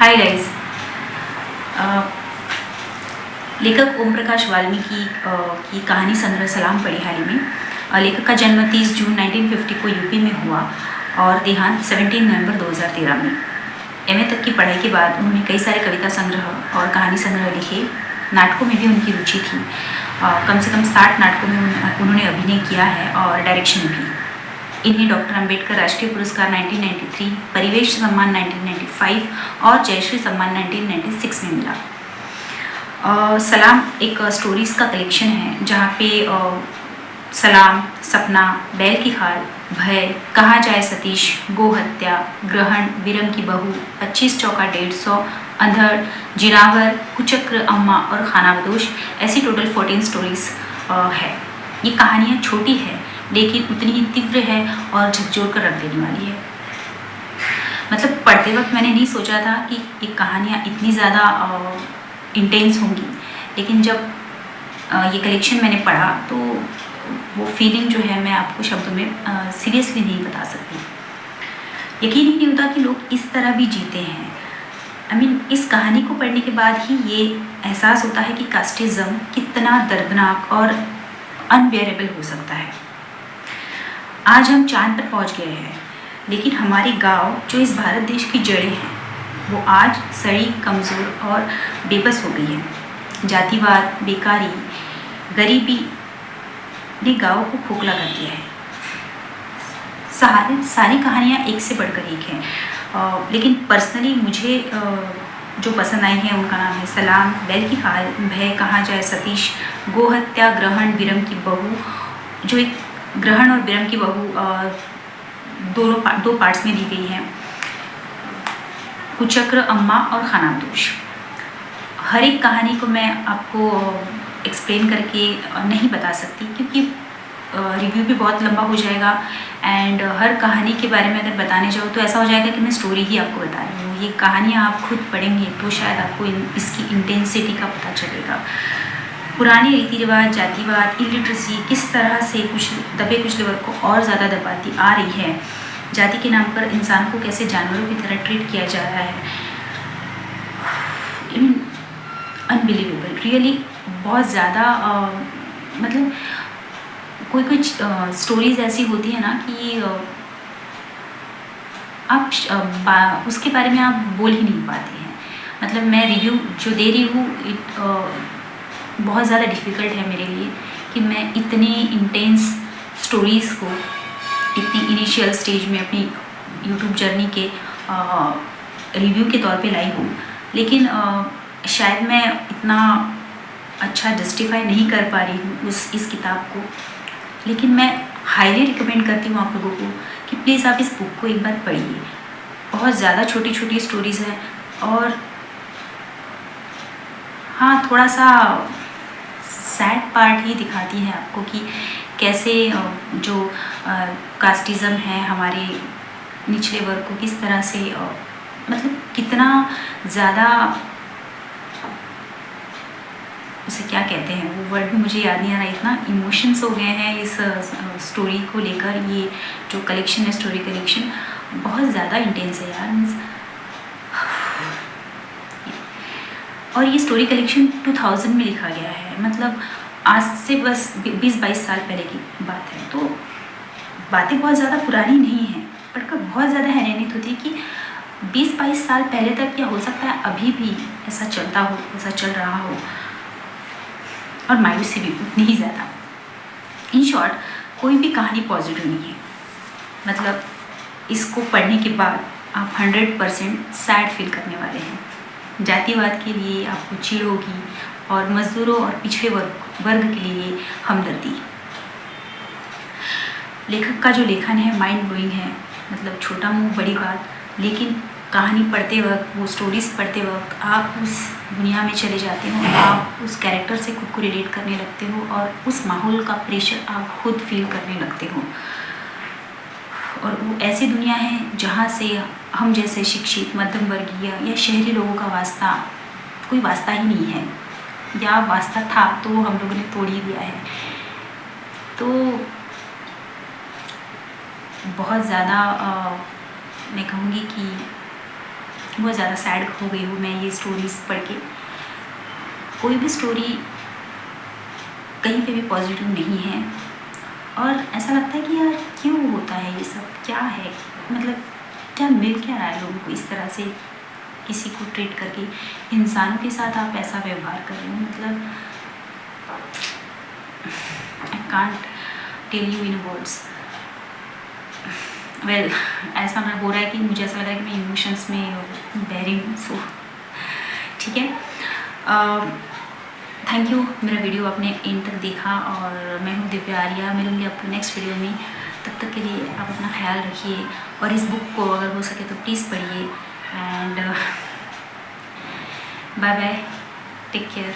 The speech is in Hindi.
Hi guys. लेखक ओम प्रकाश वाल्मीकि की कहानी संग्रह सलाम पढ़ी हाल ही में। लेखक का जन्म 30 जून 1950 को यूपी में हुआ और देहांत 17 नवंबर 2013 में। एमए तक की पढ़ाई के बाद उन्होंने कई सारे कविता संग्रह और कहानी संग्रह लिखे। नाटकों में भी उनकी रुचि थी। कम से कम 60 नाटकों में उन्होंने अभिनय किया है और डायरेक्शन भी। इन्हें डॉक्टर अंबेडकर राष्ट्रीय पुरस्कार 1993, परिवेश सम्मान 1995 और जयश्री सम्मान 1996 में मिला। सलाम एक स्टोरीज का कलेक्शन है जहाँ पे सलाम, सपना, बैल की खाल, भय, कहाँ जाए सतीश, गो हत्या, ग्रहण, विरम की बहू, 25 चौका 150, अंधड़, जिनावर, कुचक्र, अम्मा और खानाबदोश, ऐसी टोटल 14 स्टोरीज है। ये कहानियाँ छोटी है लेकिन उतनी ही तीव्र है और झकझोर कर रख देने वाली है। मतलब पढ़ते वक्त मैंने नहीं सोचा था कि ये कहानियाँ इतनी ज़्यादा इंटेंस होंगी, लेकिन जब ये कलेक्शन मैंने पढ़ा तो वो फीलिंग जो है मैं आपको शब्दों में सीरियसली नहीं बता सकती। यकीन ही नहीं होता कि लोग इस तरह भी जीते हैं। इस कहानी को पढ़ने के बाद ही ये एहसास होता है कि कास्टिज्म कितना दर्दनाक और अनबेरेबल हो सकता है। आज हम चांद पर पहुंच गए हैं, लेकिन हमारे गांव जो इस भारत देश की जड़ें हैं वो आज सड़ी, कमज़ोर और बेबस हो गई है। जातिवाद, बेकारी, गरीबी ने गांव को खोखला कर दिया है। सारी कहानियाँ एक से बढ़कर एक हैं, लेकिन पर्सनली मुझे जो पसंद आई हैं उनका नाम है सलाम, बैल की खाल, भय, कहाँ जाए सतीश, गो हत्या, ग्रहण, विरम की बहू। जो एक ग्रहण और विरम की बहू दो पार्ट्स में दी गई है। कुचक्र, अम्मा और खानाबदोश। हर एक कहानी को मैं आपको एक्सप्लेन करके नहीं बता सकती क्योंकि रिव्यू भी बहुत लंबा हो जाएगा एंड हर कहानी के बारे में अगर बताने जाऊँ तो ऐसा हो जाएगा कि मैं स्टोरी ही आपको बता रही हूँ। ये कहानियाँ आप खुद पढ़ेंगे तो शायद आपको इसकी इंटेंसिटी का पता चलेगा। पुराने रीति रिवाज, जातिवाद, इलिटरेसी किस तरह से कुछ दबे कुचले वर्ग को और ज़्यादा दबाती आ रही है। जाति के नाम पर इंसान को कैसे जानवरों की तरह ट्रीट किया जा रहा है। अनबिलीवेबल, रियली बहुत ज़्यादा। मतलब कोई स्टोरीज ऐसी होती है ना कि आप उसके बारे में आप बोल ही नहीं पाते हैं। मतलब मैं रिव्यू जो दे रही हूँ बहुत ज़्यादा डिफ़िकल्ट है मेरे लिए कि मैं इतने इंटेंस स्टोरीज़ को इतनी इनिशियल स्टेज में अपनी यूट्यूब जर्नी के रिव्यू के तौर पे लाई हूँ, लेकिन शायद मैं इतना अच्छा जस्टिफाई नहीं कर पा रही हूँ इस किताब को। लेकिन मैं हाईली रिकमेंड करती हूँ आप लोगों को कि प्लीज़ आप इस बुक को एक बार पढ़िए। बहुत ज़्यादा छोटी छोटी स्टोरीज़ हैं और हाँ, थोड़ा सा सैड पार्ट ही दिखाती है आपको कि कैसे जो कास्टिज़म है हमारे निचले वर्ग को किस तरह से मतलब कितना ज़्यादा, उसे क्या कहते हैं वो वर्ड भी मुझे याद नहीं आ रहा। इतना इमोशंस हो गए हैं इस स्टोरी को लेकर। ये जो कलेक्शन है, स्टोरी कलेक्शन बहुत ज़्यादा इंटेंस है यार। और ये स्टोरी कलेक्शन 2000 में लिखा गया है। मतलब आज से बस 20-22 साल पहले की बात है। तो बातें बहुत ज़्यादा पुरानी नहीं हैं, पढ़कर बहुत ज़्यादा हैरानी होती है कि 20-22 साल पहले तक, या हो सकता है अभी भी ऐसा चलता हो, ऐसा चल रहा हो। और मायूसी भी उतनी ही ज़्यादा। इन शॉर्ट, कोई भी कहानी पॉजिटिव नहीं है। मतलब इसको पढ़ने के बाद आप 100% सैड फील करने वाले हैं। जातिवाद के लिए आपको चिढ़ होगी और मजदूरों और पिछड़े वर्ग के लिए हमदर्दी। लेखक का जो लेखन है माइंड ब्लोइंग है। मतलब छोटा मुंह बड़ी बात, लेकिन कहानी पढ़ते वक्त, वो स्टोरीज़ पढ़ते वक्त आप उस दुनिया में चले जाते हो, आप उस कैरेक्टर से खुद को रिलेट करने लगते हो और उस माहौल का प्रेशर आप खुद फील करने लगते हो। और वो ऐसी दुनिया है जहाँ से हम जैसे शिक्षित, मध्यम वर्गीय या शहरी लोगों का कोई वास्ता ही नहीं है, या वास्ता था तो हम लोगों ने तोड़ ही दिया है। तो बहुत ज़्यादा मैं कहूँगी कि बहुत ज़्यादा सैड हो गई हूँ मैं ये स्टोरीज़ पढ़ के। कोई भी स्टोरी कहीं पे भी पॉजिटिव नहीं है और ऐसा लगता है कि यार क्यों होता है ये सब, क्या है, मतलब क्या मिल क्या रहा है लोगों को इस तरह से किसी को ट्रीट करके। इंसानों के साथ आप ऐसा व्यवहार कर रहे हो, मतलब I can't tell you in words. Well ऐसा हो रहा है कि मुझे ऐसा लग रहा है कि मैं इमोशंस में बह रही हूँ। सो ठीक है, थैंक यू मेरा वीडियो आपने एंड तक देखा और मैं हूँ दिव्या आर्या। मिलूँगी आपको नेक्स्ट वीडियो में, तब तक के लिए आप अपना ख्याल रखिए और इस बुक को अगर हो सके तो प्लीज़ पढ़िए and bye bye, take care.